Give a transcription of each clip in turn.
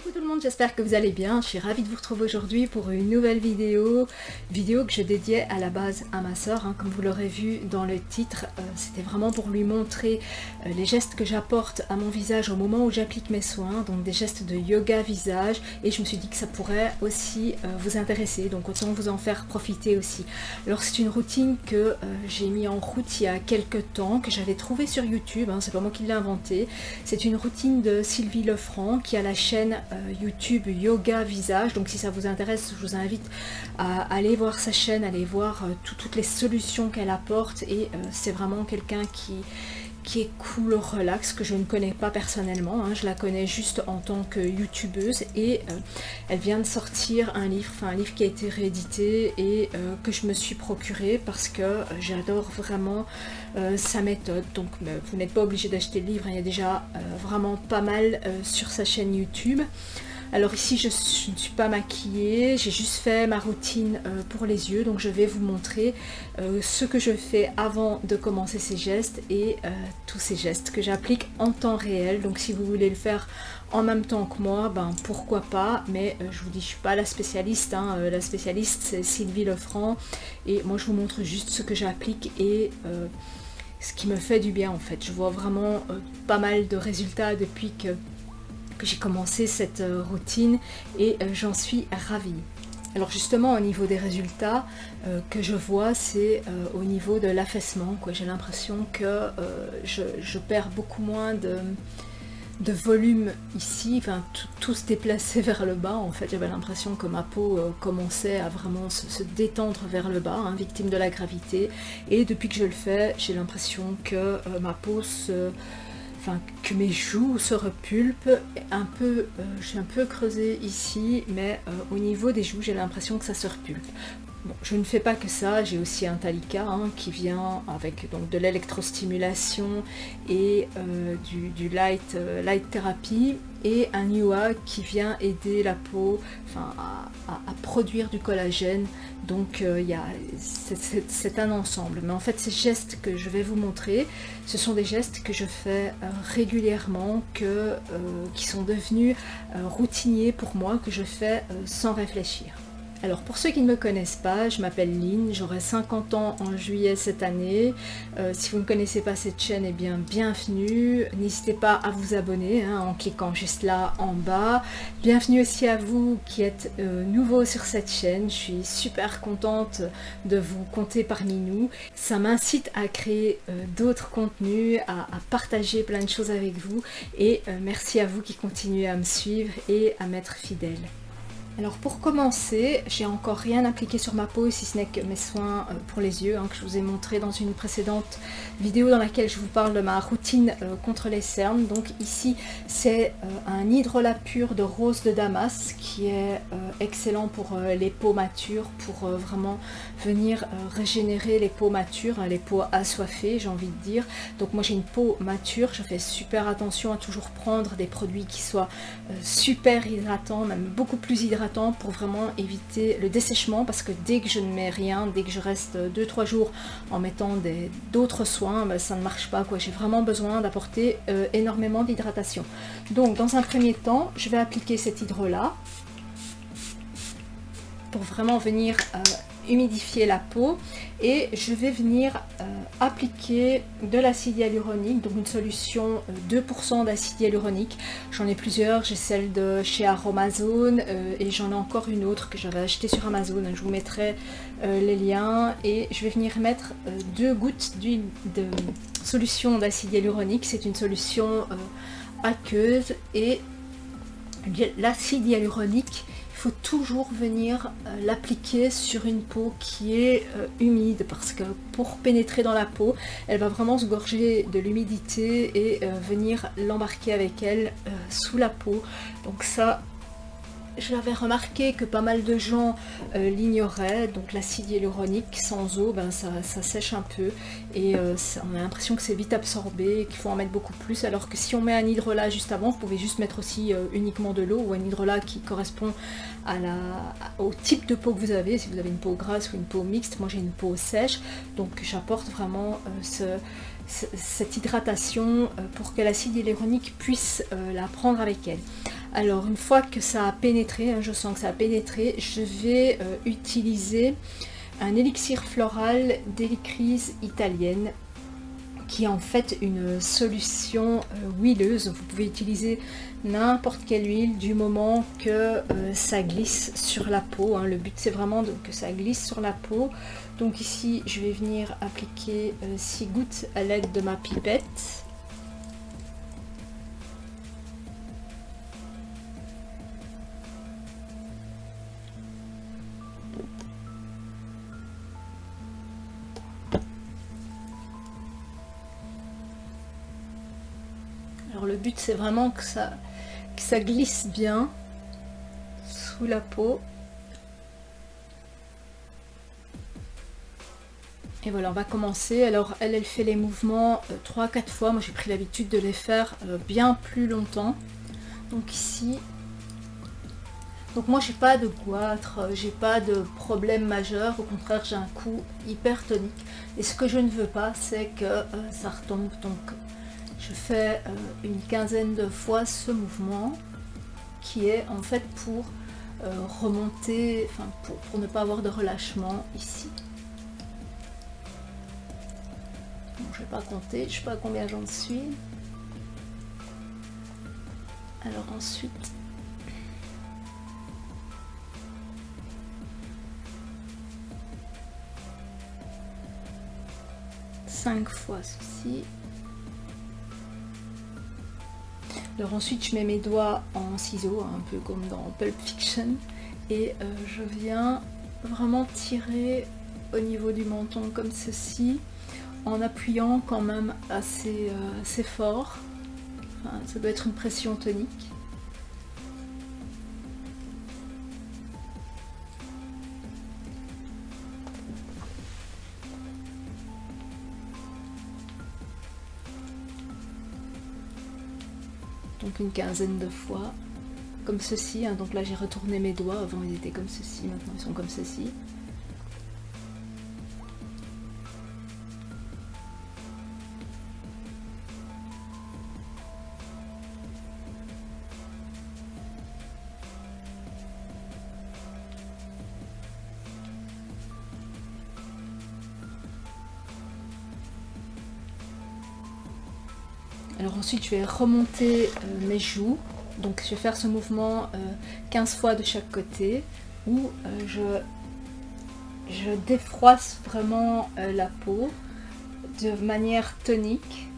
Coucou tout le monde, j'espère que vous allez bien. Je suis ravie de vous retrouver aujourd'hui pour une nouvelle vidéo que je dédiais à la base à ma soeur, comme vous l'aurez vu dans le titre. C'était vraiment pour lui montrer les gestes que j'apporte à mon visage au moment où j'applique mes soins, donc des gestes de yoga visage, et je me suis dit que ça pourrait aussi vous intéresser, donc autant vous en faire profiter aussi. Alors c'est une routine que j'ai mis en route il y a quelques temps, que j'avais trouvée sur YouTube, c'est pas moi qui l'ai inventée. C'est une routine de Sylvie Lefranc qui a la chaîne YouTube Yoga Visage, donc si ça vous intéresse, je vous invite à aller voir sa chaîne, aller voir toutes les solutions qu'elle apporte, et c'est vraiment quelqu'un qui est cool, relax, que je ne connais pas personnellement, je la connais juste en tant que youtubeuse, et elle vient de sortir un livre qui a été réédité et que je me suis procuré parce que j'adore vraiment sa méthode. Donc vous n'êtes pas obligé d'acheter le livre, il y a déjà vraiment pas mal sur sa chaîne YouTube. Alors ici je ne suis pas maquillée, j'ai juste fait ma routine pour les yeux, donc je vais vous montrer ce que je fais avant de commencer ces gestes et tous ces gestes que j'applique en temps réel. Donc si vous voulez le faire en même temps que moi, pourquoi pas, mais je vous dis, je suis pas la spécialiste, la spécialiste c'est Sylvie Lefranc, et moi je vous montre juste ce que j'applique et ce qui me fait du bien en fait. Je vois vraiment pas mal de résultats depuis que j'ai commencé cette routine, et j'en suis ravie. Alors justement au niveau des résultats que je vois, c'est au niveau de l'affaissement, j'ai l'impression que je perds beaucoup moins de volume ici, tout se déplaçait vers le bas en fait. J'avais l'impression que ma peau commençait à vraiment se détendre vers le bas, victime de la gravité, et depuis que je le fais, j'ai l'impression que ma peau que mes joues se repulpent un peu. J'ai un peu creusé ici, mais au niveau des joues j'ai l'impression que ça se repulpe. Bon, je ne fais pas que ça, j'ai aussi un Talika qui vient avec donc de l'électrostimulation et du light thérapie, et un Nua qui vient aider la peau à produire du collagène. Donc c'est un ensemble, mais en fait ces gestes que je vais vous montrer, ce sont des gestes que je fais régulièrement, qui sont devenus routiniers pour moi, que je fais sans réfléchir. Alors pour ceux qui ne me connaissent pas, je m'appelle Lynn, j'aurai 50 ans en juillet cette année. Si vous ne connaissez pas cette chaîne, eh bien bienvenue. N'hésitez pas à vous abonner en cliquant juste là en bas. Bienvenue aussi à vous qui êtes nouveaux sur cette chaîne. Je suis super contente de vous compter parmi nous. Ça m'incite à créer d'autres contenus, à partager plein de choses avec vous, et merci à vous qui continuez à me suivre et à m'être fidèles. Alors pour commencer, j'ai encore rien appliqué sur ma peau si ce n'est que mes soins pour les yeux, que je vous ai montré dans une précédente vidéo dans laquelle je vous parle de ma routine contre les cernes. Donc ici c'est un hydrolat pur de rose de Damas qui est excellent pour les peaux matures, pour vraiment venir régénérer les peaux matures, les peaux assoiffées j'ai envie de dire. Donc moi j'ai une peau mature, je fais super attention à toujours prendre des produits qui soient super hydratants, même beaucoup plus hydratants, pour vraiment éviter le dessèchement, parce que dès que je ne mets rien, dès que je reste 2-3 jours en mettant d'autres soins, ça ne marche pas j'ai vraiment besoin d'apporter énormément d'hydratation. Donc dans un premier temps, je vais appliquer cet hydrolat pour vraiment venir humidifier la peau, et je vais venir appliquer de l'acide hyaluronique, donc une solution 2% d'acide hyaluronique. J'en ai plusieurs, j'ai celle de chez Aromazone et j'en ai encore une autre que j'avais achetée sur Amazon, je vous mettrai les liens, et je vais venir mettre 2 gouttes d'huile de solution d'acide hyaluronique. C'est une solution aqueuse, et l'acide hyaluronique, il faut toujours venir l'appliquer sur une peau qui est humide, parce que pour pénétrer dans la peau, elle va vraiment se gorger de l'humidité et venir l'embarquer avec elle sous la peau. Donc ça, je l'avais remarqué que pas mal de gens l'ignoraient. Donc l'acide hyaluronique sans eau, ça sèche un peu, et on a l'impression que c'est vite absorbé et qu'il faut en mettre beaucoup plus, alors que si on met un hydrolat juste avant, vous pouvez juste mettre aussi uniquement de l'eau, ou un hydrolat qui correspond au type de peau que vous avez, si vous avez une peau grasse ou une peau mixte. Moi j'ai une peau sèche, donc j'apporte vraiment cette hydratation pour que l'acide hyaluronique puisse la prendre avec elle. Alors une fois que ça a pénétré, hein, je sens que ça a pénétré, je vais utiliser un élixir floral d'Hélicryse italienne qui est en fait une solution huileuse. Vous pouvez utiliser n'importe quelle huile du moment que ça glisse sur la peau, hein. Le but c'est vraiment que ça glisse sur la peau. Donc ici je vais venir appliquer 6 gouttes à l'aide de ma pipette. Alors le but c'est vraiment que ça glisse bien sous la peau. Et voilà, on va commencer. Alors elle fait les mouvements 3-4 fois. Moi j'ai pris l'habitude de les faire bien plus longtemps. Donc ici, donc moi j'ai pas de goitre, j'ai pas de problème majeur. Au contraire, j'ai un cou hyper tonique. Et ce que je ne veux pas, c'est que ça retombe. Donc je fais une quinzaine de fois ce mouvement qui est en fait pour remonter, enfin pour ne pas avoir de relâchement ici. Donc, je ne vais pas compter, je ne sais pas combien j'en suis. Alors ensuite, cinq fois ceci. Alors ensuite je mets mes doigts en ciseaux, un peu comme dans Pulp Fiction, et je viens vraiment tirer au niveau du menton comme ceci, en appuyant quand même assez fort. Enfin, ça doit être une pression tonique. Donc une quinzaine de fois, comme ceci, hein. Donc là j'ai retourné mes doigts, avant ils étaient comme ceci, maintenant ils sont comme ceci. Alors ensuite je vais remonter mes joues, donc je vais faire ce mouvement 15 fois de chaque côté, où je défroisse vraiment la peau de manière tonique.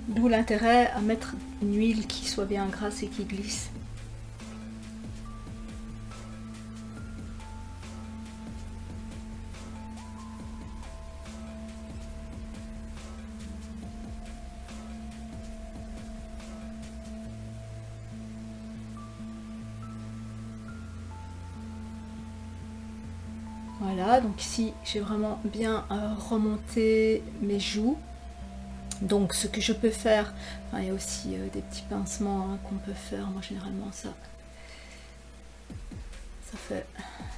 D'où l'intérêt à mettre une huile qui soit bien grasse et qui glisse. Voilà, donc ici j'ai vraiment bien remonté mes joues. Donc ce que je peux faire, enfin, il y a aussi des petits pincements hein, qu'on peut faire. Moi généralement ça fait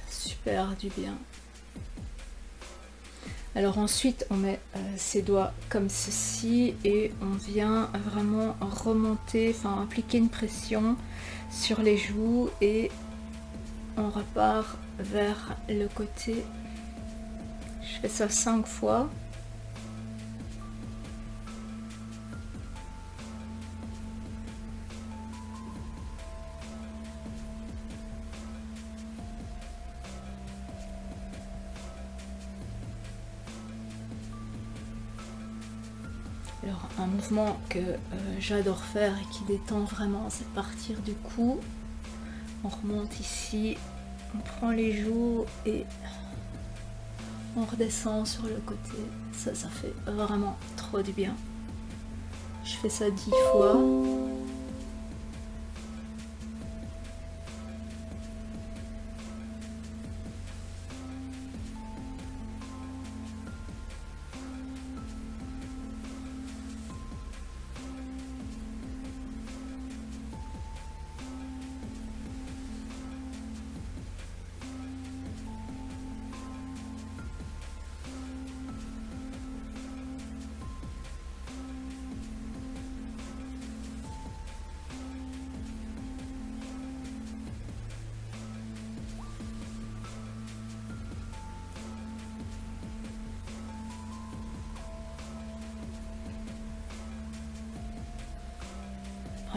super du bien. Alors ensuite on met ses doigts comme ceci et on vient vraiment remonter, enfin appliquer une pression sur les joues et on repart vers le côté. Je fais ça 5 fois. Alors un mouvement que j'adore faire et qui détend vraiment, c'est partir du cou. On remonte ici, on prend les joues et on redescend sur le côté. Ça fait vraiment trop du bien. Je fais ça 10 fois.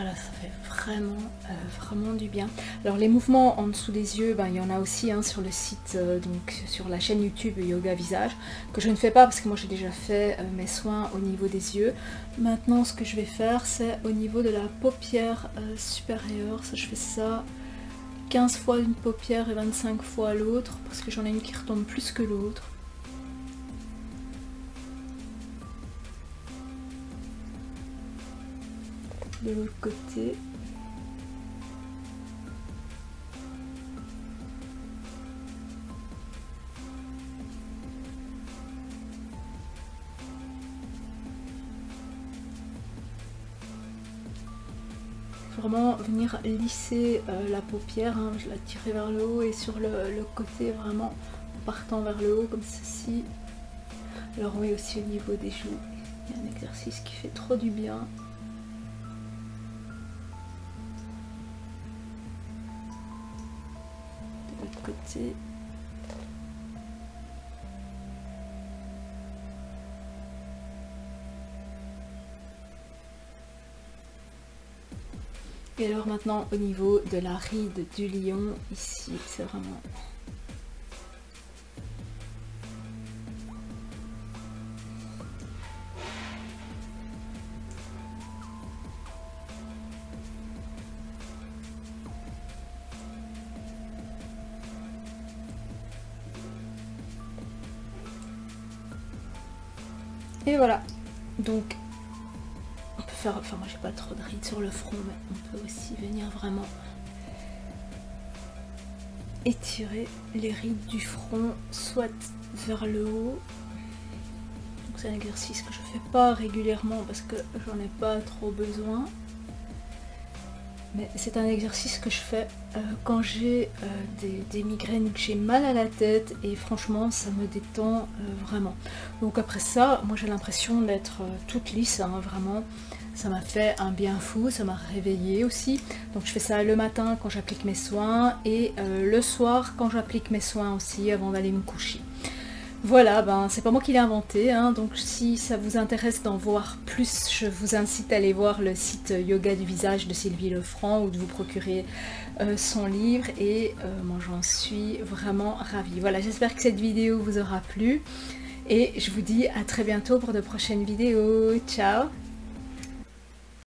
Voilà, ça fait vraiment, vraiment du bien. Alors les mouvements en dessous des yeux, ben, il y en a aussi hein, sur le site, donc sur la chaîne YouTube Yoga Visage, que je ne fais pas parce que moi j'ai déjà fait mes soins au niveau des yeux. Maintenant ce que je vais faire c'est au niveau de la paupière supérieure, ça, je fais ça 15 fois une paupière et 25 fois l'autre, parce que j'en ai une qui retombe plus que l'autre. De l'autre côté. Vraiment venir lisser la paupière, hein. Je la tirer vers le haut et sur le côté vraiment en partant vers le haut comme ceci. Alors oui, aussi au niveau des joues, il y a un exercice qui fait trop du bien. De l'autre côté. Et alors maintenant au niveau de la ride du lion, ici c'est vraiment... Et voilà, donc on peut faire, enfin moi j'ai pas trop de rides sur le front, mais on peut aussi venir vraiment étirer les rides du front, soit vers le haut. Donc c'est un exercice que je fais pas régulièrement parce que j'en ai pas trop besoin. Mais c'est un exercice que je fais quand j'ai des migraines, que j'ai mal à la tête, et franchement ça me détend vraiment. Donc après ça, moi j'ai l'impression d'être toute lisse, hein, vraiment. Ça m'a fait un bien fou, ça m'a réveillée aussi. Donc je fais ça le matin quand j'applique mes soins et le soir quand j'applique mes soins aussi avant d'aller me coucher. Voilà, ben c'est pas moi qui l'ai inventé, hein, donc si ça vous intéresse d'en voir plus, je vous incite à aller voir le site Yoga du Visage de Sylvie Lefranc ou de vous procurer son livre, et moi j'en suis vraiment ravie. Voilà, j'espère que cette vidéo vous aura plu et je vous dis à très bientôt pour de prochaines vidéos. Ciao!